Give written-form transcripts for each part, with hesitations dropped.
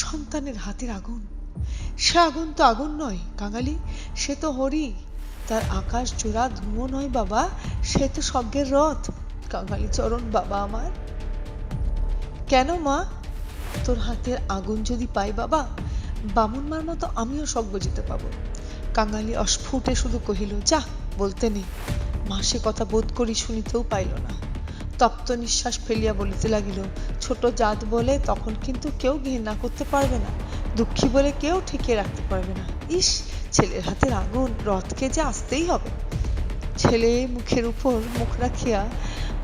সন্তানের হাতের আগুন, সে আগুন তো আগুন নয় কাঙালি, সে তো হরি। তার আকাশ জোড়া ধুঁয়ো নয় বাবা, সে তো স্বর্গের রথ। কাঙালি চরণ বাবা আমার। কেন মা? তোর হাতের আগুন যদি পাই বাবা, বামুন মার মতো আমিও স্বর্গ যেতে পাবো। কাঙালি অস্ফুটে শুধু কহিল, যা, বলতে নেই। মা সে কথা বোধ করি শুনিতেও পাইল না। তপ্ত নিঃশ্বাস ফেলিয়া বলিতে লাগিল, ছোট জাত বলে তখন কিন্তু কেউ ঘেন্না করতে পারবে না, দুঃখী বলে কেউ ঠেকিয়ে রাখতে পারবে না। ইস, ছেলের হাতের আগুন, রথকে যে আসতেই হবে। ছেলে মুখের উপর মুখ রাখিয়া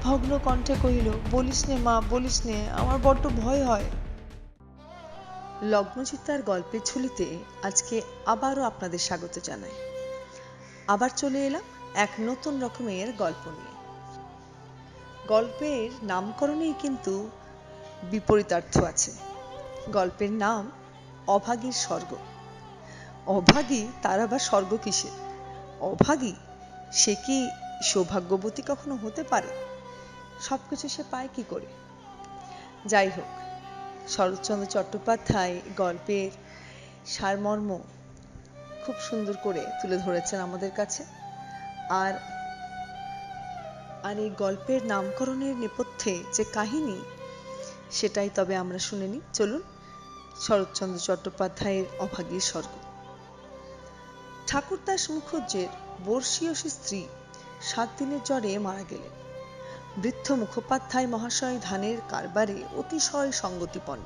ভগ্ন কণ্ঠে কহিল, বলিস নে মা, বলিস নে, আমার বড্ড ভয় হয়। লগ্নচিত্তার গল্পের ঝুলিতে আজকে আবারও আপনাদের স্বাগত জানাই। আবার চলে এলাম এক নতুন রকমের গল্প নিয়ে। গল্পের নামকরণেই কিন্তু বিপরীতার্থ আছে। গল্পের নাম অভাগীর স্বর্গ। অভাগী, তার আবার স্বর্গ কিসের? অভাগী, সে কি সৌভাগ্যবতী কখনো হতে পারে? সবকিছু সে পায় কি করে? যাই হোক, শরৎচন্দ্র চট্টোপাধ্যায় গল্পের সারমর্ম খুব সুন্দর করে তুলে ধরেছেন আমাদের কাছে। আর এই গল্পের নামকরণের নেপথ্যে যে কাহিনী, সেটাই তবে আমরা শুনে নিই। চলুন, শরৎচন্দ্র চট্টোপাধ্যায়ের অভাগীর স্বর্গ। ঠাকুরদাস মুখুজ্জের বর্ষীয়সী স্ত্রী 7 দিনের জ্বরে মারা গেলেন। বৃদ্ধ মুখোপাধ্যায় মহাশয় ধানের কারবারে অতিশয় সঙ্গতিপন্ন।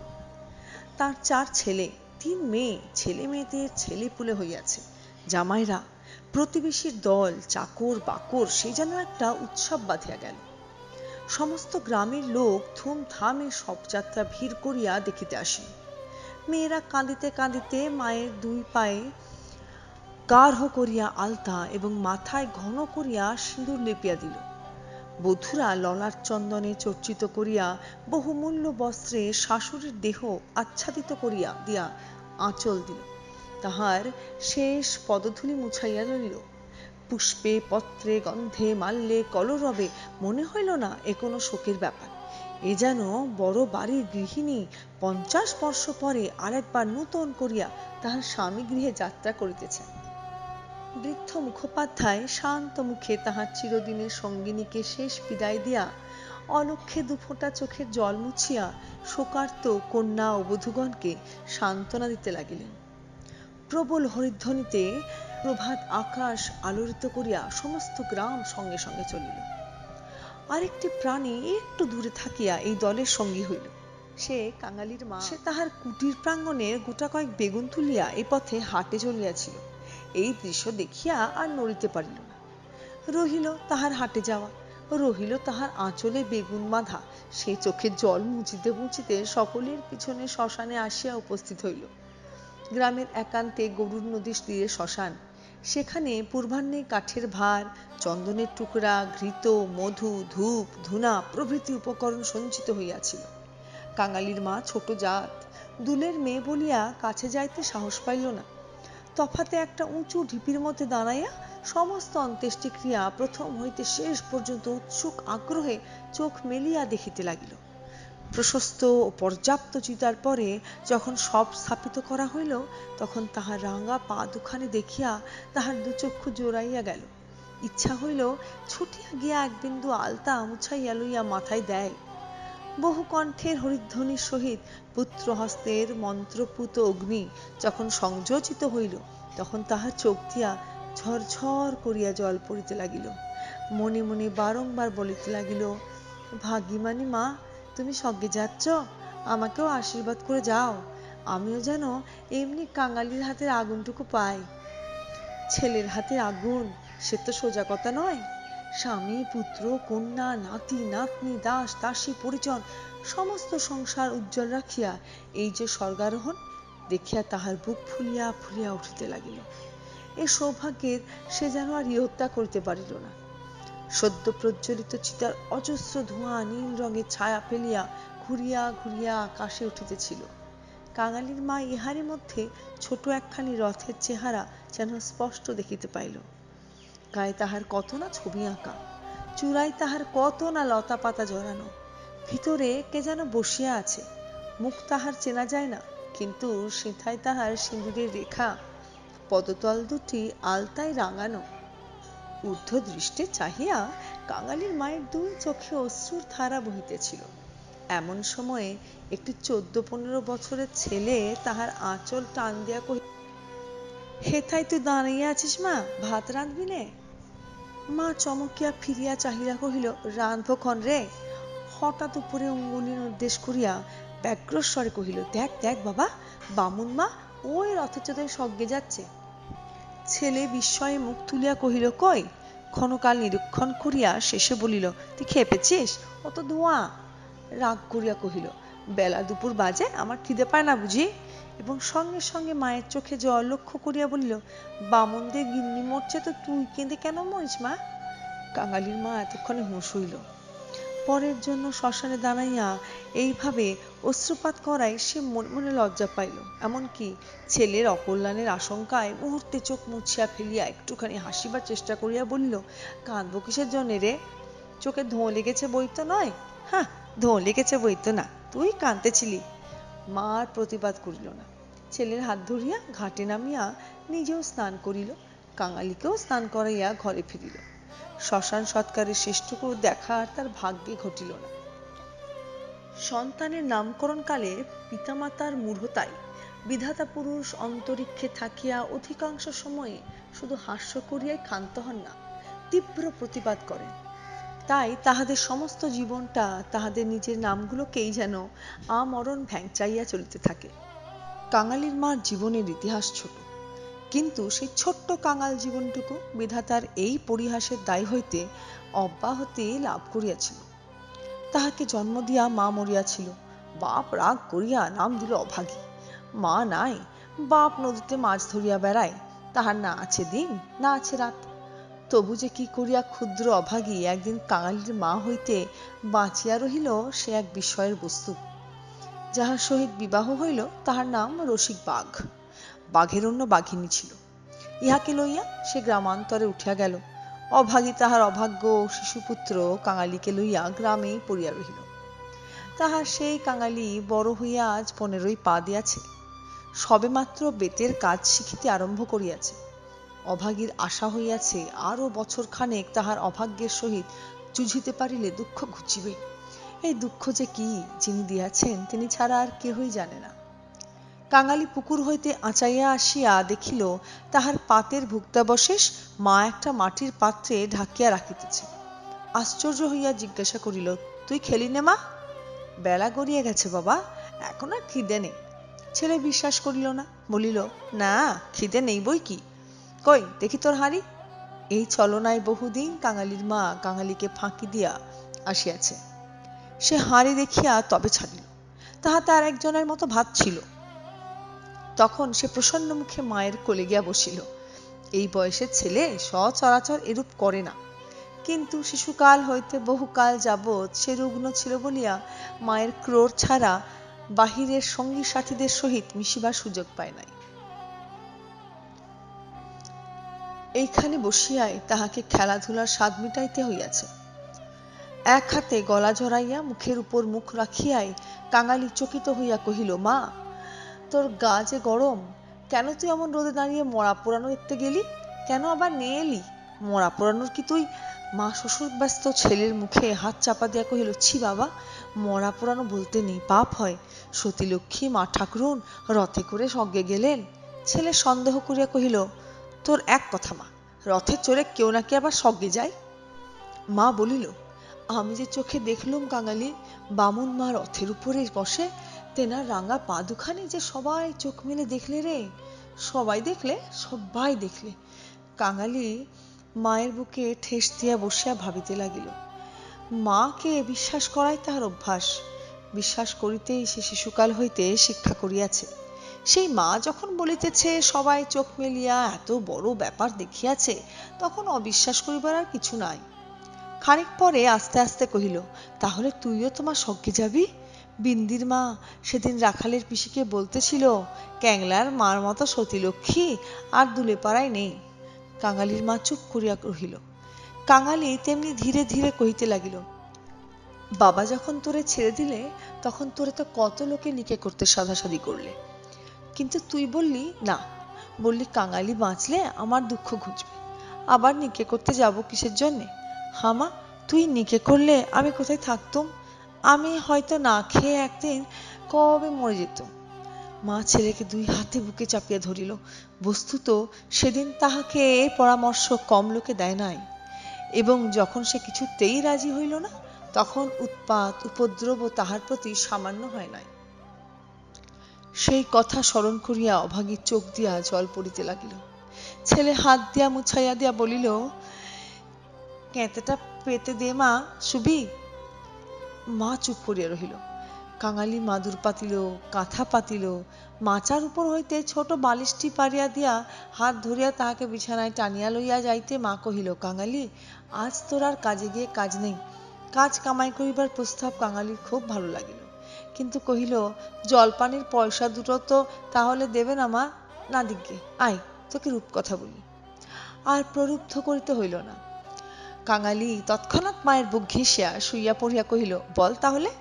তার 4 ছেলে, 3 মেয়ে, ছেলে মেয়েদের ছেলেপুলে হইয়াছে। জামাইরা, প্রতিবেশীর দল, চাকর বাকর, সে যেন একটা উৎসব বাঁধিয়া গেল। সমস্ত গ্রামের লোক ধুমধামে শবযাত্রা ভিড় করিয়া দেখিতে আসিল। মেয়েরা কাঁদিতে কাঁদিতে মায়ের 2 পায়ে গাঢ় করিয়া আলতা এবং মাথায় ঘন করিয়া সিঁদুর লেপিয়া দিল। বধূরা ললাট চন্দনে চর্চিত করিয়া বহুমূল্য বস্ত্রে শাশুড়ির দেহ আচ্ছাদিত করিয়া দিয়া আঁচল দিল। তাহার শেষ পদধূলি মুছাইয়া লইল। পুষ্পে পত্রে গন্ধে মাল্যে কলরবে মনে হইল না এ কোনো শোকের ব্যাপার। এ যেন বড় বাড়ির গৃহিণী 50 বর্ষ পরে আরেকবার নূতন করিয়া তাহার স্বামী গৃহে যাত্রা করিতেছেন। বৃদ্ধ মুখোপাধ্যায় শান্ত মুখে তাহার চিরদিনের সঙ্গিনীকে শেষ বিদায় দিয়া অলক্ষে 2 ফোঁটা চোখের জল মুছিয়া শোকার্ত কন্যা ও বধূগণকে সান্ত্বনা দিতে লাগিলেন। প্রবল হরিধ্বনিতে প্রভাত আকাশ আলোড়িত করিয়া সমস্ত গ্রাম সঙ্গে সঙ্গে চলিল। আরেকটি প্রাণী একটু দূরে থাকিয়া এই দলের সঙ্গী হইল। সে কাঙালির মা। সে তাহার কুটির প্রাঙ্গণের গোটা কয়েক বেগুন তুলিয়া এ পথে হাটে চলিয়াছিল। এই দৃশ্য দেখিয়া আর নড়িতে পারিল না। রহিল তাহার হাটে যাওয়া, রহিল তাহার আঁচলে বেগুন বাঁধা। সে চোখের জল মুছিতে মুছিতে সকলের পিছনে শ্মশানে আসিয়া উপস্থিত হইল। গ্রামের একান্তে গরুর নদীর তীরে শ্মশান। সেখানে পূর্বাহ্নে কাঠের ভার, চন্দনের টুকরা, ঘৃত, মধু, ধূপ, ধুনা প্রভৃতি উপকরণ সঞ্চিত হইয়াছিল। কাঙালির মা ছোট জাত, দুলের মেয়ে বলিয়া কাছে যাইতে সাহস পাইল না। তফাতে একটা উঁচু ঢিপির মধ্যে দাঁড়াইয়া সমস্ত অন্ত্যেষ্টিক্রিয়া প্রথম হইতে শেষ পর্যন্ত উৎসুক আগ্রহে চোখ মেলিয়া দেখিতে লাগিল। প্রশস্ত ও পর্যাপ্ত চিতার পরে যখন সব স্থাপিত করা হইল, তখন তাহার রাঙা পা দুখানি দেখিয়া তাহার 2 চক্ষু জোড়াইয়া গেল। ইচ্ছা হইল ছুটিয়া গিয়া 1 বিন্দু আলতা মুছাইয়া লইয়া মাথায় দেয়। বহু কণ্ঠের হরিধ্বনির সহিত পুত্রহস্তের মন্ত্রপুত অগ্নি যখন সংযোজিত হইল, তখন তাহার চোখ দিয়া ঝরঝর করিয়া জল পড়িতে লাগিল। মনে মনে বারংবার বলিতে লাগিল, ভাগিমানি মা, তুমি স্বর্গে যাচ্ছ, আমাকেও আশীর্বাদ করে যাও, আমিও যেন এমনি কাঙালির হাতের আগুনটুকু পাই। ছেলের হাতে আগুন, সে তো সোজা কথা নয়। স্বামী, পুত্র, কন্যা, নাতি নাতনি, দাস দাসী, পরিজন, সমস্ত সংসার উজ্জ্বল রাখিয়া এই যে স্বর্গারোহণ, দেখিয়া তাহার বুক ফুলিয়া ফুলিয়া উঠিতে লাগিল। এই সৌভাগ্যের সে যেন আর ইহত্যা করিতে পারিল না। সদ্য প্রজ্বলিত চিতার অজস্র ধোঁয়া নীল রঙের ছায়া ফেলিয়া ঘুরিয়া ঘুরিয়া আকাশে উঠিতেছিল। কাঙালির মা ইহারই মধ্যে ছোট একখানি রথের চেহারা যেন স্পষ্ট দেখিতে পাইল। গায়ে তাহার কত না ছবি আঁকা, চূড়ায় তাহার কত না লতা পাতা জড়ানো। ভিতরে কে যেন বসিয়া আছে, মুখ তাহার চেনা যায় না, কিন্তু সেথায় তাহার সিঁদুরের রেখা, পদতল দুটি আলতায় রাঙানো। ঊর্ধ্ব দৃষ্টে চাহিয়া কাঙালির মায়ের দুই চোখে অশ্রুর ধারা বহিতেছিল। এমন সময়ে একটি 14-15 বছরের ছেলে তাহার আঁচল টান দিয়া কহিল, হেথায় তুই দাঁড়াইয়া আছিস মা, ভাত রাঁধবি নে? মা চমকিয়া ফিরিয়া চাহিয়া কহিল, রাঁধবক্ষণ রে। হঠাৎ উপরে অঙ্গুলি নির্দেশ করিয়া ব্যগ্রস্বরে কহিল, দেখ দেখ বাবা, বামুন মা ওই রথের চোদয় সজ্ঞে যাচ্ছে। ছেলে বিস্ময়ে মুখ তুলিয়া কহিল, কই? ক্ষণকাল নিরীক্ষণ করিয়া শেষে বলিল, তুই খেপেছিস? অত ধোঁয়া। রাগ করিয়া কহিল, বেলা দুপুর বাজে, আমার খিদে পায় না বুঝি? এবং সঙ্গে সঙ্গে মায়ের চোখে জল লক্ষ্য করিয়া বলিল, বামুনদের গিন্নি মরছে তো তুই কেঁদে কেন মরিস মা? কাঙালির মা এতক্ষণে হুঁশ হইল। পরের জন্য শ্মশানে দাঁড়াইয়া এইভাবে অশ্রুপাত করায় সে মনে মনে লজ্জা পাইল। এমনকি ছেলের অকল্যাণের আশঙ্কায় মুহূর্তে চোখ মুছিয়া ফেলিয়া একটুখানি হাসিবার চেষ্টা করিয়া বলিল, কাঁদবো কিসের জন্যে রে? চোখে ধোঁ লেগেছে বই তো নয়? হ্যাঁ, ধোঁ লেগেছে বই তো না, তুই কাঁদতেছিলি। মা আর প্রতিবাদ করিল না। ছেলের হাত ধরিয়া ঘাটে নামিয়া নিজেও স্নান করিল, কাঙালিকেও স্নান করাইয়া ঘরে ফিরিল। শ্মশান সৎকারের শেষটুকু দেখা আর তার ভাগ্যে ঘটিল না। সন্তানের নামকরণকালে পিতামাতার মূঢ়তায় বিধাতা পুরুষ অন্তরিক্ষে থাকিয়া অধিকাংশ সময়ে শুধু হাস্য করিয়াই ক্ষান্ত হন না, তীব্র প্রতিবাদ করেন। তাই তাহাদের সমস্ত জীবনটা তাহাদের নিজের নামগুলোকেই যেন আমরণ ভ্যাংচাইয়া চলিতে থাকে। কাঙালির মার জীবনের ইতিহাস ছোট, কিন্তু সেই ছোট্ট কাঙাল জীবনটুকু বিধাতার এই পরিহাসের দায় হইতে অব্যাহতি লাভ করিয়াছিল। তাহাকে জন্ম দিয়া মা মরিয়াছিল। বাপ রাগ করিয়া নাম দিল অভাগী। মা নাই, বাপ নদীতে মাছ ধরিয়া বেড়ায়, তাহার না আছে দিন না আছে রাত। তবু যে কি করিয়া ক্ষুদ্র অভাগী একদিন কাঙালির মা হইতে বাঁচিয়া রহিল সে এক বিস্ময়ের বস্তু। যাহার সহিত বিবাহ হইল তাহার নাম রসিক বাঘ। বাঘের অন্য বাঘিনী ছিল। ইহাকে লইয়া সে গ্রামান্তরে উঠিয়া গেল। অভাগী তাহার অভাগ্য শিশুপুত্র কাঙালিকে লইয়া গ্রামেই পড়িয়া রহিল। তাহার সেই কাঙালি বড় হইয়া আজ 15 পা দিয়াছে। সবে মাত্র বেতের কাজ শিখিতে আরম্ভ করিয়াছে। অভাগীর আশা হইয়াছে আরো বছরখানেক তাহার অভাগ্যের সহিত যুঝিতে পারিলে দুঃখ ঘুচিবে। এই দুঃখ যে কি, যিনি দিয়াছেন তিনি ছাড়া আর কেহই জানে না। কাঙালি পুকুর হইতে আঁচাইয়া আসিয়া দেখিল তাহার পাতের ভুক্তাবশেষ মা একটা মাটির পাত্রে ঢাকিয়া রাখিতেছে। আশ্চর্য হইয়া জিজ্ঞাসা করিল, তুই খেলি নে মা? বেলা গড়িয়ে গেছে বাবা, এখন আর খিদে নেই। ছেলে বিশ্বাস করিল না, বলিল, না খিদে নেই বই কি, কই দেখি তোর হাঁড়ি। এই ছলনায় বহুদিন কাঙালির মা কাঙালিকে ফাঁকি দিয়া আসিয়াছে। সে হাঁড়ি দেখিয়া তবে ছাড়িল। তাহাতে আর একজনের মতো ভাত ছিল। তখন সে প্রসন্ন মুখে মায়ের কোলে গিয়া বসিল। এই বয়সের ছেলে সচরাচর এরূপ করে না, কিন্তু শিশুকাল হইতে বহুকাল যাবৎ সে রুগ্ন ছিল বলিয়া মায়ের ক্রোর ছাড়া বাহিরের সঙ্গী সাথীদের সহিত মিশিবার সুযোগ পায় নাই। এইখানে বসিয়াই তাহাকে খেলাধুলার স্বাদ মিটাইতে হইয়াছে। এক হাতে গলা জড়াইয়া মুখের উপর মুখ রাখিয়াই কাঙালি চকিত হইয়া কহিল, মা, তোর গা যে গরম, কেন তুই এমন রোদে দাঁড়িয়ে মরা পোড়ানো দেখতে গেলি? কেন আবার নিয়ে এলি? মরা পোড়ানোর কি তুই? মা শ্বশুর ব্যস্ত ছেলের মুখে হাত চাপা দিয়া কহিল, ছি বাবা, মরা পোড়ানো বলতে নেই, পাপ হয়। সতীলক্ষ্মী মা ঠাকুরুন রথে করে সজ্ঞে গেলেন। ছেলে সন্দেহ করিয়া কহিল, তোর এক কথা মা, রথে চড়ে কেউ নাকি আবার সজ্ঞে যায়? মা বলিল, আমি যে চোখে দেখলুম কাঙালি, বামুন মা রথের উপরে বসে, তেনার রাঙা পা দুখানি যে সবাই চোখ মেলে দেখলে রে, সবাই দেখলে, সবাই দেখলে। কাঙালি মায়ের বুকে ঠেস দিয়া বসিয়া ভাবিতে লাগিল। মাকে বিশ্বাস করাই তাহার অভ্যাস। বিশ্বাস করিতেই সে শিশুকাল হইতে শিক্ষা করিয়াছে। সেই মা যখন বলিতেছে সবাই চোখ মেলিয়া এত বড় ব্যাপার দেখিয়াছে, তখন অবিশ্বাস করিবার আর কিছু নাই। খানিক পরে আস্তে আস্তে কহিল, তাহলে তুইও তোমার সজ্ঞে যাবি? বিন্দির মা সেদিন রাখালের পিসিকে বলতেছিল, ক্যাংলার মার মতো সতীলক্ষ্মী আর দুলে পাড়ায় নেই। কাঙালির মা চুপ করিয়া রহিল। কাঙালি তেমনি ধীরে ধীরে কহিতে লাগিল, বাবা যখন তোরে ছেড়ে দিলে তখন তোরে তো কত লোকে নিকে করতে সাধাসাধি করলে, কিন্তু তুই বললি না, বললি কাঙালি বাঁচলে আমার দুঃখ ঘুচবে। আবার নিকে করতে যাব কিসের জন্যে? হামা, তুই নিকে করলে আমি কোথায় থাকতুম? আমি হয়তো না খেয়ে একদিন কবে মরে যেতুম। মা ছেলেকে দুই হাতে বুকে চাপিয়া ধরিল। বস্তুত সেদিন তাহাকে এই পরামর্শ কম লোকে দেয় নাই, এবং যখন সে কিছুতেই রাজি হইল না, তখন উৎপাত উপদ্রব তাহার প্রতি সামান্য হয় নাই। সেই কথা স্মরণ করিয়া অভাগীর চোখ দিয়া জল পড়িতে লাগিল। ছেলে হাত দিয়া মুছাইয়া দিয়া বলিল, কেঁতেটা পেতে দে মা, শুবি? মা চুপ করিয়া রহিল। কাঙালি মাদুর পাতিল, কাঁথা পাতিল, মাচার উপর হইতে ছোট বালিশটি পারিয়া দিয়া হাত ধরিয়া তাহাকে বিছানায় টানিয়া লইয়া যাইতে মা কহিল, কাঙালি, আজ তোর আর কাজে গিয়ে কাজ নেই। কাজ কামাই করিবার প্রস্তাব কাঙালির খুব ভালো লাগিল, কিন্তু কহিল, জলপানির পয়সা দুটো তো তাহলে দেবে না মা? না দিগ্গে, আয় তোকে রূপকথা বলি। আর প্রলুব্ধ করিতে হইল না। কাঙালি তৎক্ষণাৎ মায়ের বুক ঘেঁষিয়া শুইয়া পড়িয়া কহিল, বল তাহলে,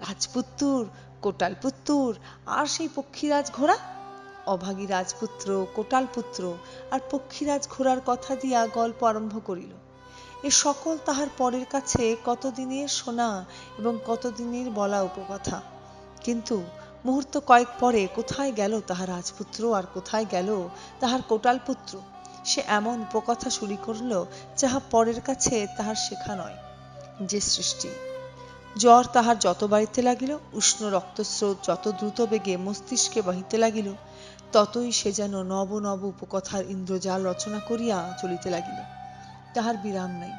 রাজপুত্তুর, কোটালপুত্তুর, আর সেই পক্ষীরাজ ঘোড়া? অভাগী রাজপুত্র, কোটালপুত্র আর পক্ষীরাজ ঘোড়ার কথা দিয়া গল্প আরম্ভ করিল। এ সকল তাহার পরের কাছে কতদিনের শোনা এবং কতদিনের বলা উপকথা। কিন্তু মুহূর্ত কয়েক পরে কোথায় গেল তাহার রাজপুত্র, আর কোথায় গেল তাহার কোটালপুত্র? সে এমন উপকথা শুরু করল, যাহা পরের কাছে তাহার শেখা নয়। যে সৃষ্টি! জ্বর তাহার যত বাড়িতে লাগিল, উষ্ণ রক্তস্রোত যত দ্রুত বেগে মস্তিষ্কে বাহিতে লাগিল, ততই সে যেন নব নব উপকথার ইন্দ্রজাল রচনা করিয়া চলিতে লাগিল। তাহার বিরাম নাই,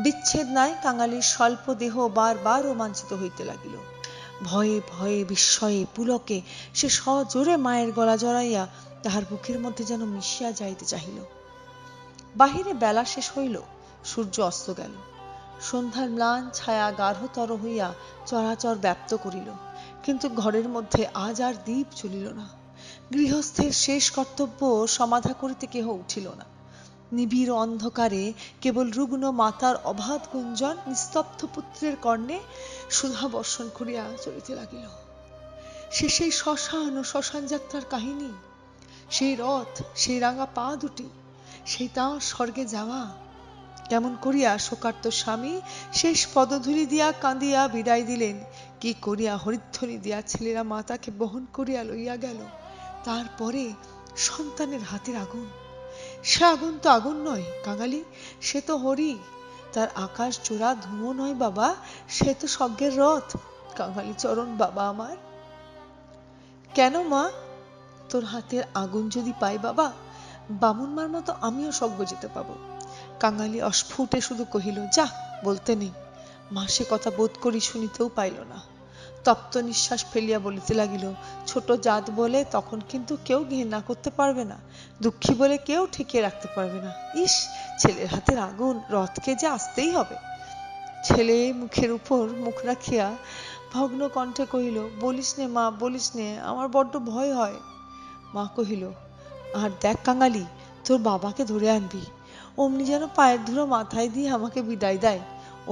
বিচ্ছেদ নাই। কাঙালির স্বল্প দেহ বার বার রোমাঞ্চিত হইতে লাগিল। ভয়ে ভয়ে বিস্ময়ে পুলকে সে সজোরে মায়ের গলা জড়াইয়া তাহার বুকের মধ্যে যেন মিশিয়া যাইতে চাহিল। বাহিরে বেলা শেষ হইল, সূর্য অস্ত গেল। সন্ধ্যার ম্লান ছায়া গাঢ়তর হইয়া চরাচর ব্যাপ্ত করিল, কিন্তু ঘরের মধ্যে আজ আর দীপ জ্বলিল না। গৃহস্থের শেষ কর্তব্য সমাধা করিতে কেহ উঠিল না। নিবিড় অন্ধকারে কেবল রুগ্ন মাতার অবাধ গুঞ্জন নিস্তব্ধ পুত্রের কর্ণে সুধা বর্ষণ করিয়া চলিতে লাগিল। সে সেই শ্মশান ও শ্মশান যাত্রার কাহিনী, সেই রথ, সেই রাঙা পা দুটি, সেই তাঁর স্বর্গে যাওয়া। কেমন করিয়া শোকার্ত স্বামী শেষ পদধূলি দিয়া কাঁদিয়া বিদায় দিলেন, কি করিয়া হরিধ্বনি দিয়া ছেলেরা মাতাকে বহন করিয়া লইয়া গেল। তারপরে সন্তানের হাতের আগুন। সে আগুন তো আগুন নয় কাঙালি, সে তো হরি। তার আকাশ জোড়া ধুমো নয় বাবা, সে তো স্বর্গের রথ। কাঙালি চরণ বাবা আমার। কেন মা? তোর হাতের আগুন যদি পাই বাবা, বামুন মার মতো আমিও স্বর্গ যেতে পাবো। কাঙালি অস্ফুটে শুধু কহিল, যা, বলতে নেই। মা সে কথা বোধ করি শুনিতেও পাইল না। তপ্ত নিঃশ্বাস ফেলিয়া বলিতে লাগিল, ছোট জাত বলে তখন কিন্তু কেউ ঘেন্না করতে পারবে না, দুঃখী বলে কেউ ঠেকিয়ে রাখতে পারবে না। ইস, ছেলের হাতের আগুন, রথকে যে আসতেই হবে। ছেলে মুখের উপর মুখ রাখিয়া ভগ্ন কণ্ঠে কহিল, বলিস নে মা, বলিস নে, আমার বড্ড ভয় হয়। মা কহিল, আর দেখ কাঙালি, তোর বাবাকে ধরে আনবি। অমনি যেন পায়ের ধুলো মাথায় দিয়ে আমাকে বিদায় দেয়,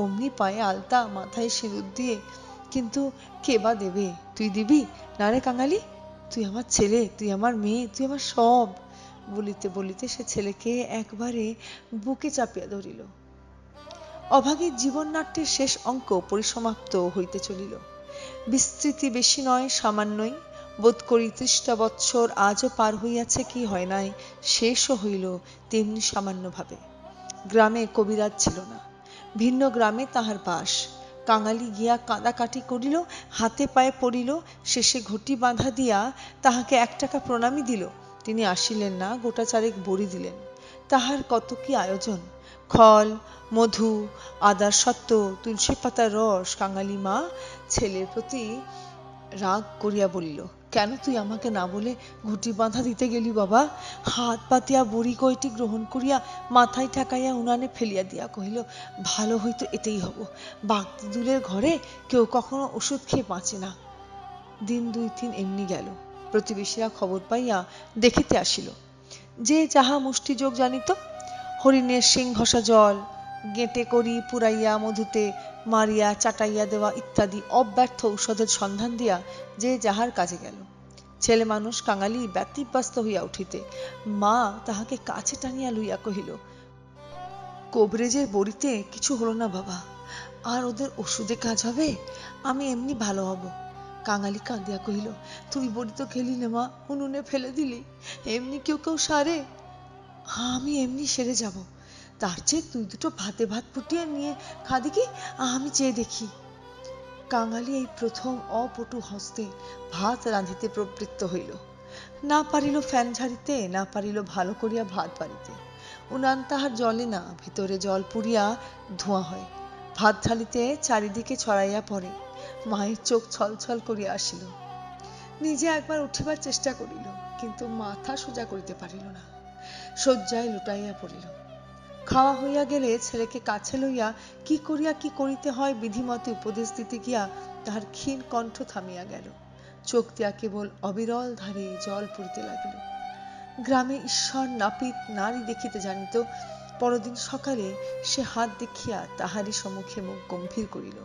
অমনি পায়ে আলতা, মাথায় সিঁদুর দিয়ে। কিন্তু কে বা দেবে? তুই দিবি না রে কাঙালি? তুই আমার ছেলে, তুই আমার মেয়ে, তুই আমার সব। বলিতে বলিতে সে ছেলেকে একবারে বুকে চাপিয়া ধরিল। অভাগীর জীবননাট্যের শেষ অঙ্ক পরিসমাপ্ত হইতে চলিল। বিস্তৃতি বেশি নয়, সামান্যই। বোধ করি ৩০টা বৎসর আজও পার হইয়াছে কি হয় নাই, শেষও হইল তেমনি সামান্যভাবে। গ্রামে কবিরাজ ছিল না, ভিন্ন গ্রামে তাহার বাস। কাঙালি গিয়া কাঁদাকাটি করিল, হাতে পায়ে পড়িল, শেষে ঘটি বাঁধা দিয়া তাহাকে ১ টাকা প্রণামী দিল। তিনি আসিলেন না, গোটা চারেক বড়ি দিলেন। তাহার কত কি আয়োজন! খল, মধু, আদার সত্ত্ব, তুলসী পাতার রস। কাঙালি মা ছেলের প্রতি রাগ করিয়া বলিল, কেন তুই আমাকে না বলে ঘুটি বাঁধা দিতে গেলি বাবা? হাত পাতিয়া বড়ি কয়টি গ্রহণ করিয়া মাথায় ঠেকাইয়া উনানে ফেলিয়া দিয়া কহিল, ভালো হইতো এতেই হব। বাগদিদুলের ঘরে কেউ কখনো ওষুধ খেয়ে বাঁচে না। দিন ২-৩ এমনি গেল। প্রতিবেশীরা খবর পাইয়া দেখিতে আসিল। যে যাহা মুষ্টিযোগ জানিত, হরিণের শিং ঘষা জল, গেঁটে করি পুরাইয়া মধুতে মারিয়া চাটাইয়া দেওয়া ইত্যাদি অব্যর্থ ঔষধের সন্ধান দিয়া যে যাহার কাজে গেল। ছেলে মানুষ কাঙালি ব্যতিব্যস্ত হইয়া উঠিতে মা তাহাকে কাছে টানিয়া লইয়া কহিল, কবরেজের বড়িতে কিছু হলো না বাবা, আর ওদের ওষুধে কাজ হবে, আমি এমনি ভালো হব। কাঙালি কাঁদিয়া কহিল, তুই বড়ি তো খেলি না মা, উনুনে ফেলে দিলি, এমনি কেউ কেউ সারে, আমি এমনি সেরে যাব, তার চেয়ে তুই দুটো ভাতে ভাত ফুটিয়ে নিয়ে খা দেখি, আমি চেয়ে দেখি। কাঙালি এই প্রথম অপটু হস্তে ভাত রাঁধিতে প্রবৃত্ত হইল। না পারিল ফ্যান ঝাড়িতে, না পারিল ভালো করিয়া ভাত বাড়িতে। উনান তাহার জ্বলে না, ভিতরে জল পুড়িয়া ধোঁয়া হয়। ভাত ঢালিতে চারিদিকে ছড়াইয়া পড়ে। মায়ের চোখ ছলছল করিয়া আসিল। নিজে একবার উঠিবার চেষ্টা করিল, কিন্তু মাথা সোজা করিতে পারিল না, শয্যায় লুটাইয়া পড়িল। খাওয়া হইয়া গেলে ছেলেকে কাছে লইয়া কি করিয়া কি করিতে হয় বিধিমতে উপদেশ দিতে গিয়া তাহার ক্ষীণ কণ্ঠ থামিয়া গেল। চোখ দিয়া কেবল অবিরল ধারে জল পড়িতে লাগিল। গ্রামে ঈশ্বর নাপিত নারী দেখিতে জানিত। পরদিন সকালে সে হাত দেখিয়া তাহারই সম্মুখে মুখ গম্ভীর করিল,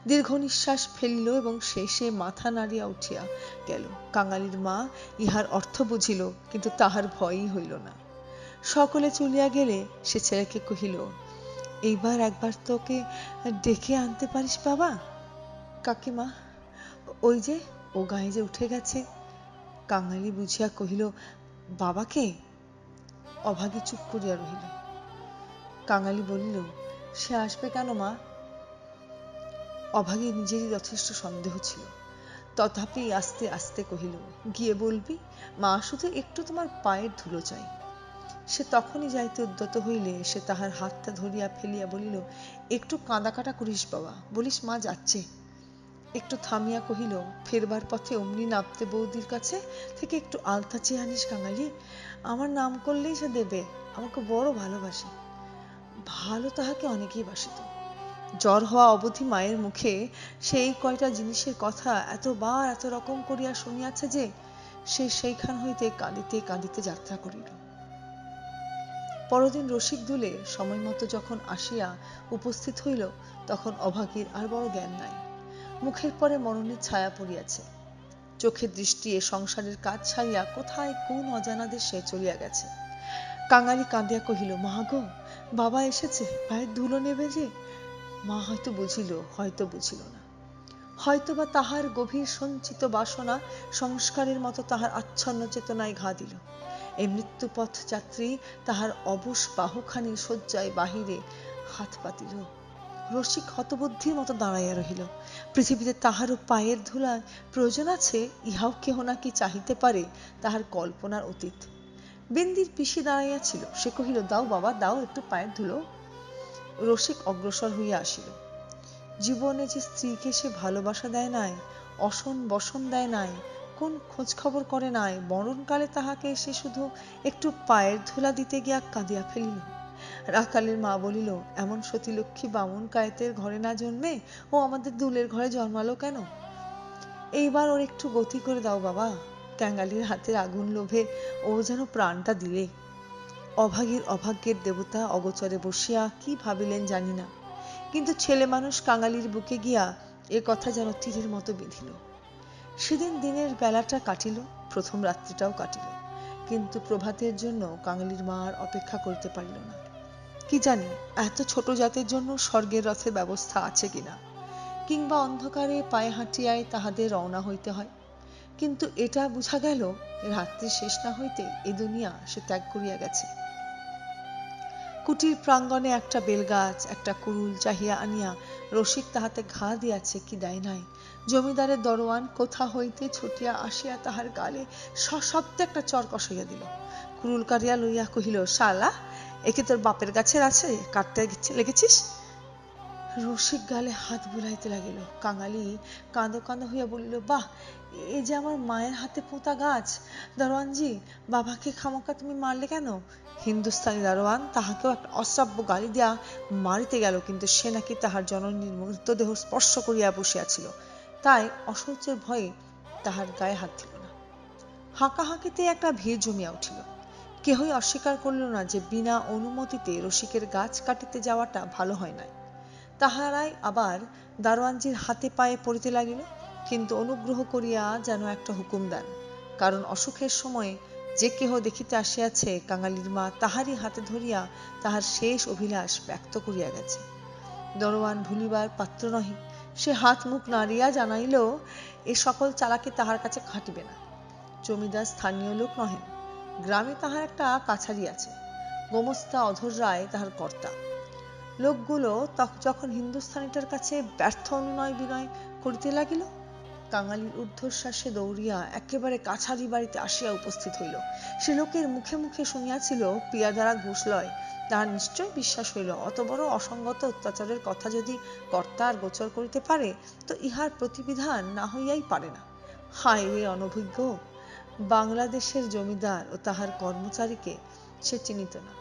দীর্ঘ নিঃশ্বাস ফেলিল এবং শেষে মাথা নাড়িয়া উঠিয়া গেল। কাঙালির মা ইহার অর্থ বুঝিল, কিন্তু তাহার ভয়ই হইল না। সকলে চলিয়া গেলে সে ছেলেকে কহিল, এইবার একবার তোকে ডেকে আনতে পারিস বাবা? কাকিমা, ওই যে ও গায়ে যে উঠে গেছে। কাঙালি বুঝিয়া কহিল, বাবাকে? অভাগী চুপ করিয়া রহিল। কাঙালি বলিল, সে আসবে কেন মা? অভাগী নিজেরই যথেষ্ট সন্দেহ ছিল, তথাপি আস্তে আস্তে কহিল, গিয়ে বলবি মা শুধু একটু তোমার পায়ের ধুলো চাই। সে তখনই যাইতে উদ্যত হইলে সে তাহার হাতটা ধরিয়া ফেলিয়া বলিল, একটু কাঁদা কাটা করিস বাবা, বলিস মা যাচ্ছে। একটু থামিয়া কহিল, ফেরবার পথে অমনি নাপতে বৌদির কাছে থেকে একটু আলতা চেয়ে আনিস কাঙালি, আমার নাম করলেই সে দেবে, আমাকে বড় ভালোবাসে। ভালো তাহাকে অনেকেই বাসিত। জ্বর হওয়া অবধি মায়ের মুখে সেই কয়টা জিনিসের কথা এতবার এত রকম করিয়া শুনিয়াছে যে সে সেইখান হইতে কাঁদিতে কাঁদিতে যাত্রা করিল। পরদিন রসিক দুলে সময় মতো যখন আসিয়া উপস্থিত হইল, তখন অভাগীর আর বড় জ্ঞান নাই। মুখের পরে মরণের ছায়া পড়িয়াছে। চোখের দৃষ্টি এ সংসারের কাজ ছাড়িয়া কোথায় কোন অজানা দেশে চলিয়া গেছে। কাঙালি কাঁদিয়া কহিল, মা গো, বাবা এসেছে, পায়ের ধুলো নেবে যে। মা হয়তো বুঝিল, হয়তো বুঝিল না। হয়তোবা তাহার গভীর সঞ্চিত বাসনা সংস্কারের মতো তাহার আচ্ছন্ন চেতনায় ঘা দিল। এই মৃত্যুপথ যাত্রী তাহার অবশ বাহুখানি শয্যায় বাহিরে হাত পাতিল। রসিক হতবুদ্ধির মতো দাঁড়াইয়া রহিল। পৃথিবীতে তাহারও পায়ের ধুলার প্রয়োজন আছে, ইহাও কেহ নাকি চাহিতে পারে তাহার কল্পনার অতীত। বিন্দির পিসি দাঁড়াইয়া ছিল, সে কহিল, দাও বাবা দাও, একটু পায়ের ধুলো। রসিক অগ্রসর হইয়া আসিল। জীবনে যে স্ত্রীকে সে ভালোবাসা দেয় নাই, অসন বসন দেয় নাই, কোন খোঁজ খবর করে নাই, মরণকালে তাহাকে সে শুধু একটু পায়ের ধুলা দিতে গিয়া কাঁদিয়া ফেলিল। রাখালের মা বলিল, এমন সতীলক্ষ্মী বামুন কায়েতের ঘরে না জন্মে ও আমাদের দুলের ঘরে জন্মালো কেন? এইবার ওর একটু গতি করে দাও বাবা। কাঙালির হাতের আগুন লোভে ও যেন প্রাণটা দিলে। অভাগীর অভাগ্যের দেবতা অগোচরে বসিয়া কি ভাবিলেন জানি না, কিন্তু ছেলে মানুষ কাঙালির বুকে গিয়া এ কথা যেন তীরের মতো বিঁধিল। সেদিন দিনের বেলাটা কাটিল, প্রথম রাত্রিটাও কাটিল, কিন্তু প্রভাতের জন্য কাঙালির মা আর অপেক্ষা করিতে পারিল না। কি জানি এত ছোট জাতের জন্য স্বর্গের রথের ব্যবস্থা আছে কিনা, কিংবা অন্ধকারে পায়ে হাঁটিয়ায় তাহাদের রওনা হইতে হয়। কিন্তু এটা বুঝা গেল, রাত্রি শেষ না হইতে এ দুনিয়া সে ত্যাগ করিয়া গেছে। কুটির প্রাঙ্গণে একটা বেলগাছ, একটা কুরুল চাহিয়া আনিয়া রসিক তাহাতে ঘা দিয়াছে কি দেয় নাই, জমিদারের দরোয়ান কোথা হইতে ছুটিয়া আসিয়া তাহার গালে সশব্দে একটা চর কষাইয়া দিল। কুরুল কাড়িয়া লইয়া কহিল, শালা, একে তোর বাপের গাছের আছে, কাটতে লেগেছিস? রসিক গালে হাত বুলাইতে লাগিল। কাঙালি কাঁদো কাঁদো হইয়া বলিল, বাহ, এ যে আমার মায়ের হাতে পোঁতা গাছ। দারোয়ানজি, বাবাকে খামোকা তুমি মারলে কেন? হিন্দুস্তানি দারোয়ান তাহাকেও একটা অশ্রাব্য গালি দিয়া মারিতে গেল, কিন্তু সে নাকি তাহার জননীর মৃতদেহ স্পর্শ করিয়া বসিয়াছিল, তাই অসহ্যের ভয়ে তাহার গায়ে হাত দিল না। হাঁকাহাঁকিতে একটা ভিড় জমিয়া উঠিল। কেহই অস্বীকার করিল না যে বিনা অনুমতিতে রসিকের গাছ কাটিতে যাওয়াটা ভালো হয় নাই। তাহারাই আবার দারোয়ানজির হাতে পায়ে পড়িতে লাগিল, কিন্তু অনুগ্রহ করিয়া যেন একটা হুকুম দেন, কারণ অসুখের সময়ে যে কেহ দেখিতে আসিয়াছে কাঙালির মা তাহারই হাতে ধরিয়া তাহার শেষ অভিলাষ ব্যক্ত করিয়া গেছে। দরোয়ান ভুলিবার পাত্র নহে, সে হাত মুখ নাড়িয়া জানাইল এ সকল চালাকি তাহার কাছে খাটিবে না। জমিদার স্থানীয় লোক নহেন, গ্রামে তাহার একটা কাছারি আছে, গোমস্তা অধর রায় তাহার কর্তা। লোকগুলো যখন হিন্দুস্থানিটার কাছে ব্যর্থ অনুনয় বিনয় করিতে লাগিল, কাঙালির ঊর্ধ্বশ্বাসে দৌড়িয়া একেবারে কাছারি বাড়িতে আসিয়া উপস্থিত হইল। সে লোকের মুখে মুখে শুনিয়াছিল পিয়া দ্বারা ঘুষ লয়, তাহার নিশ্চয় বিশ্বাস হইল অত বড় অসঙ্গত অত্যাচারের কথা যদি কর্তা আর গোচর করিতে পারে, তো ইহার প্রতিবিধান না হইয়াই পারে না। হায় রে অনভিজ্ঞ! বাংলাদেশের জমিদার ও তাহার কর্মচারীকে সে চিনিত না।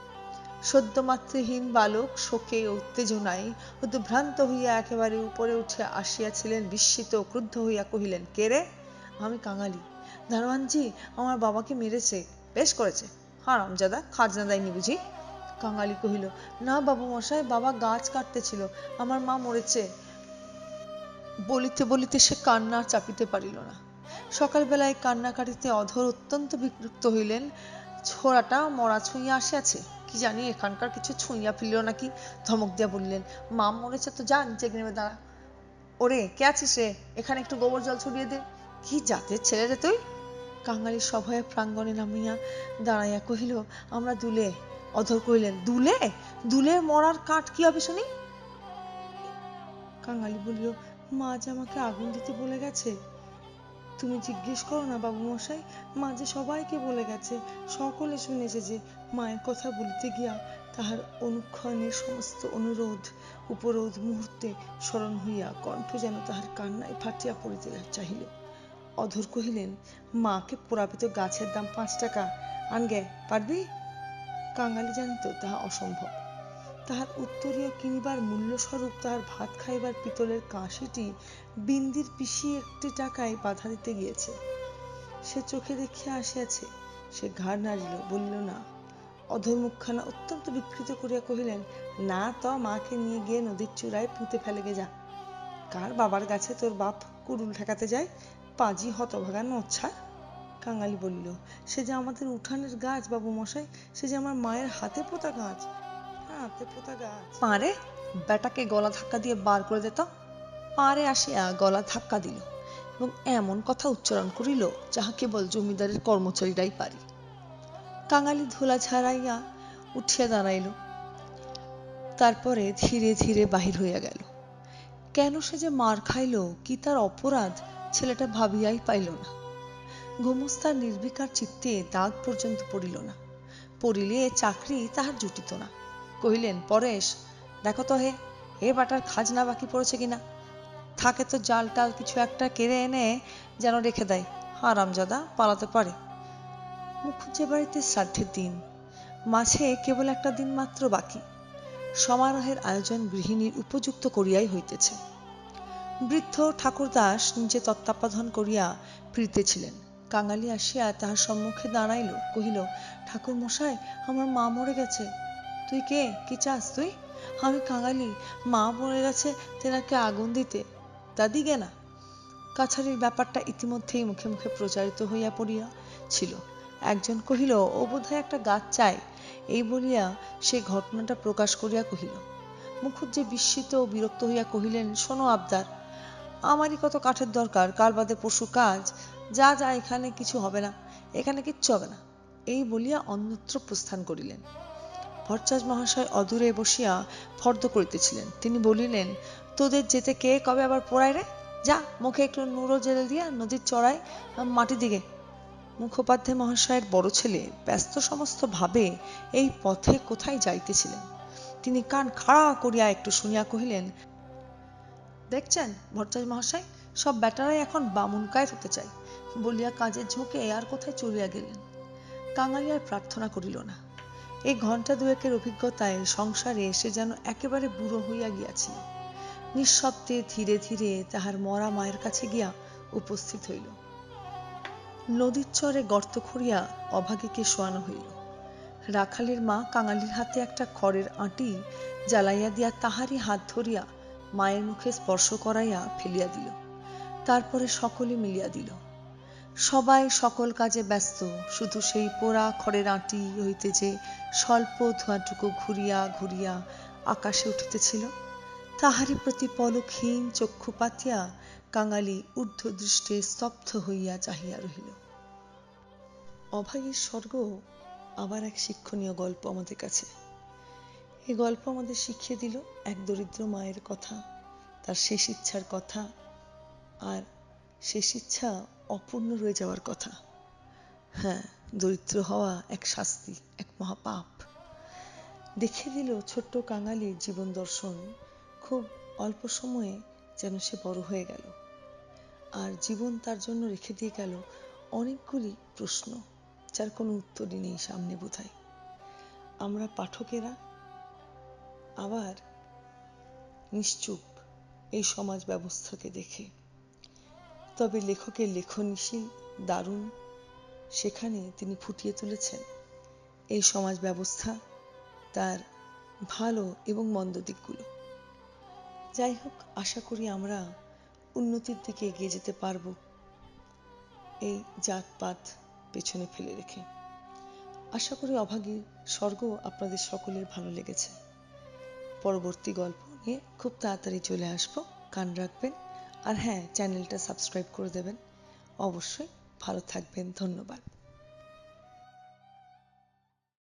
সদ্যমাতৃহীন বালক শোকে উত্তেজনায় উদ্ভ্রান্ত হইয়া একেবারে উপরে উঠিয়া আসিয়াছিলেন। বিস্মিত ও ক্রুদ্ধ হইয়া কহিলেন, কে রে? আমি কাঙালি। দারোয়ানজি আমার বাবাকে মেরেছে। বেশ করেছে, হারামজাদা, খাজনা দেয়নি বুঝি? কাঙালি কহিল, না বাবু মশাই, বাবা গাছ কাটতেছিল, আমার মা মরেছে। বলিতে বলিতে সে কান্না চাপিতে পারিল না। সকালবেলায় কান্নাকাটিতে অধর অত্যন্ত বিরক্ত হইলেন। ছোড়াটা মরা ছুঁইয়া আসিয়াছে, কি জানি এখানকার কিছু ছুঁইয়া ফেলিল নাকি। ধমক দিয়া বললেন, মা মরেছে তো যা, নিচে নেমে দাঁড়া। ওরে, কে আছিস রে? এখানে একটু গোবর জল ছড়িয়ে দে। কি জাতের ছেলে রে তুই? কাঙালি সভয়ে প্রাঙ্গণে নামিয়া দাঁড়াইয়া কহিল, আমরা দুলে। অধর কহিলেন, দুলে? দুলের মরার কাঠ কি হবে শুনি? কাঙালি বলিল, মা যে আমাকে আগুন দিতে বলে গেছে। তুমি জিজ্ঞেস করো না বাবু মশাই, মা যে সবাইকে বলে গেছে, সকলে শুনেছে যে মায়ের কথা বলিতে গিয়া তাহার অনুক্ষণের সমস্ত অনুরোধ উপরোধ মুহূর্তে স্মরণ হইয়া কণ্ঠ যেন তাহার কান্নায় ফাটিয়া পড়িতে চাহিল। অধর কহিলেন, মাকে পোড়াবে তো গাছের দাম 5 টাকা, আনগে, পারবি? কাঙালি জানিত তাহা অসম্ভব। তাহার উত্তরীয় কিনিবার মূল্যস্বরূপ তাহার ভাত খাইবার পিতলের কাঁসিটি বিন্দির পিসি 1 টাকায় বাধা দিতে গিয়েছে। সে চোখে দেখিয়া আসিয়াছে। সে ঘাড় নাড়িল, বলিল না। অধর মুখখানা অত্যন্ত বিকৃত করিয়া কহিলেন, না তো মাকে নিয়ে গিয়ে নদীর চূড়ায় পুঁতে ফেলে গে যা। কার বাবার গাছে তোর বাপ কুড়ুল ঠেকাতে যায়? পাজি হতভাগা নচ্ছা। কাঙালি বলিল, সে যে আমাদের উঠানের গাছ বাবু মশাই, সে যে আমার মায়ের হাতে পোতা গাছ। হাতে পোতা গাছ। পারে বেটাকে গলা ধাক্কা দিয়ে বার করে দিত। পারে আসিয়া গলা ধাক্কা দিল এবং এমন কথা উচ্চারণ করিল যাহা কেবল জমিদারের কর্মচারীরাই পারি। কাঙালি ধুলা ছাড়াইয়া উঠিয়া দাঁড়াইল, তারপরে ধীরে ধীরে বাহির হইয়া গেল। কেন সে যে মার খাইল, কি তার অপরাধ, ছেলেটা ভাবিয়াই পাইল না। গোমস্তার নির্বিকার চিত্তে দাগ পর্যন্ত পড়িল না। পড়িলে চাকরি তাহার জুটিত না। কহিলেন, পরেশ, দেখো তো হে, এ বাটার খাজনা বাকি পড়েছে কিনা। থাকে তো জাল টাল কিছু একটা কেড়ে এনে যেন রেখে দেয়, হারামজাদা পালাতে পারে। মুখুজ্জে বাড়িতে শ্রাদ্ধের দিন, মাঝে কেবল একটা দিন মাত্র বাকি। সমারোহের আয়োজন গৃহিণীর উপযুক্ত করিয়াই হইতেছে। বৃদ্ধ ঠাকুরদাস নিজে তত্ত্বাবধান করিয়া ফিরিতেছিলেন। কাঙালি আসিয়া তাহার সম্মুখে দাঁড়াইল, কহিল, ঠাকুর মশাই, আমার মা মরে গেছে। তুই কে? কি চাস তুই? আমি কাঙালি, মা মরে গেছে, তেনাকে আগুন দিতে। দাদি গে না। কাছারির ব্যাপারটা ইতিমধ্যেই মুখে মুখে প্রচারিত হইয়া পড়িয়াছিল। একজন কহিল, ও বোধহয় একটা গাছ চায়। এই বলিয়া সে ঘটনাটা প্রকাশ করিয়া কহিল। মুখুজ্জে বিস্মিত ও বিরক্ত হইয়া কহিলেন, শোনো আবদার, আমারই কত কাঠের দরকার, কাল বাদে পরশু কাজ। যা যা, এখানে কিছু হবে না, এখানে কিচ্ছু হবে না। এই বলিয়া অন্যত্র প্রস্থান করিলেন। ভট্টাচ মহাশয় অদূরে বসিয়া ফর্দ করিতেছিলেন। তিনি বলিলেন, তোদের যেতে কে কবে আবার পোড়ায় রে? যা, মুখে একটু নুরো জেলে দিয়া নদীর চড়ায় মাটি দিকে। মুখোপাধ্যায় মহাশয়ের বড় ছেলে ব্যস্ত সমস্ত ভাবে এই পথে কোথায় যাইতেছিলেন। তিনি কান খাড়া করিয়া একটু শুনিয়া কহিলেন, দেখছেন ভট্টাচ মহাশয়, সব বেটারাই এখন বামুনকায় হতে চায়, বলিয়া কাজের ঝোঁকে আর কোথায় চলিয়া গেলেন। কাঙালি আর প্রার্থনা করিল না। এই ঘণ্টা দুয়েকের অভিজ্ঞতায় সংসারে সে যেন একেবারে বুড়ো হইয়া গিয়াছিল। নিঃশব্দে ধীরে ধীরে তাহার মরা মায়ের কাছে গিয়া উপস্থিত হইল। নদীর চরে গর্ত খুঁড়িয়া অভাগীকে শোয়ানো হইল। রাখালের মা কাঙালির হাতে একটা খড়ের আঁটি জ্বালাইয়া দিয়া তাহারই হাত ধরিয়া মায়ের মুখে স্পর্শ করাইয়া ফেলিয়া দিল। তারপরে সকলে মিলিয়া দিল। সবাই সকল কাজে ব্যস্ত, শুধু সেই পোড়া খড়ের আঁটি হইতে যে স্বল্প ধোঁয়াটুকু ঘুরিয়া ঘুরিয়া আকাশে উঠিতেছিল, তাহারই প্রতি পলকহীন চক্ষু পাতিয়া কাঙালি ঊর্ধ্বদৃষ্টে স্তব্ধ হইয়া চাহিয়া রহিল। অভাগীর স্বর্গ আবার এক শিক্ষণীয় গল্প আমাদের কাছে। এই গল্প আমাদের শিখিয়ে দিল এক দরিদ্র মায়ের কথা, তার শেষ ইচ্ছার কথা, আর শেষ ইচ্ছা অপূর্ণ রয়ে যাওয়ার কথা। হ্যাঁ, দরিদ্র হওয়া এক শাস্তি, এক মহাপাপ। দেখিয়ে দিল ছোট্ট কাঙালির জীবন দর্শন। খুব অল্প সময়ে যেন সে বড় হয়ে গেল, আর জীবন তার জন্য রেখে দিয়ে গেল অনেকগুলি প্রশ্ন, যার কোনো উত্তরই নেই সামনে বোধহয়। আমরা পাঠকেরা আবার নিশ্চুপ এই সমাজ ব্যবস্থাকে দেখে। তবে লেখকের লেখনীশীল দারুণ, সেখানে তিনি ফুটিয়ে তুলেছেন এই সমাজ ব্যবস্থা, তার ভালো এবং মন্দ দিকগুলো। যাই হোক, আশা করি আমরা উন্নতির দিকে এগিয়ে যেতে পারব এই জাতপাত পেছনে ফেলে রেখে। আশা করি অভাগীর স্বর্গ আপনাদের সকলের ভালো লেগেছে। পরবর্তী গল্প নিয়ে খুব তাড়াতাড়ি চলে আসবো, কান রাখবেন। আর হ্যাঁ, চ্যানেলটা সাবস্ক্রাইব করে দেবেন। অবশ্যই ভালো থাকবেন। ধন্যবাদ।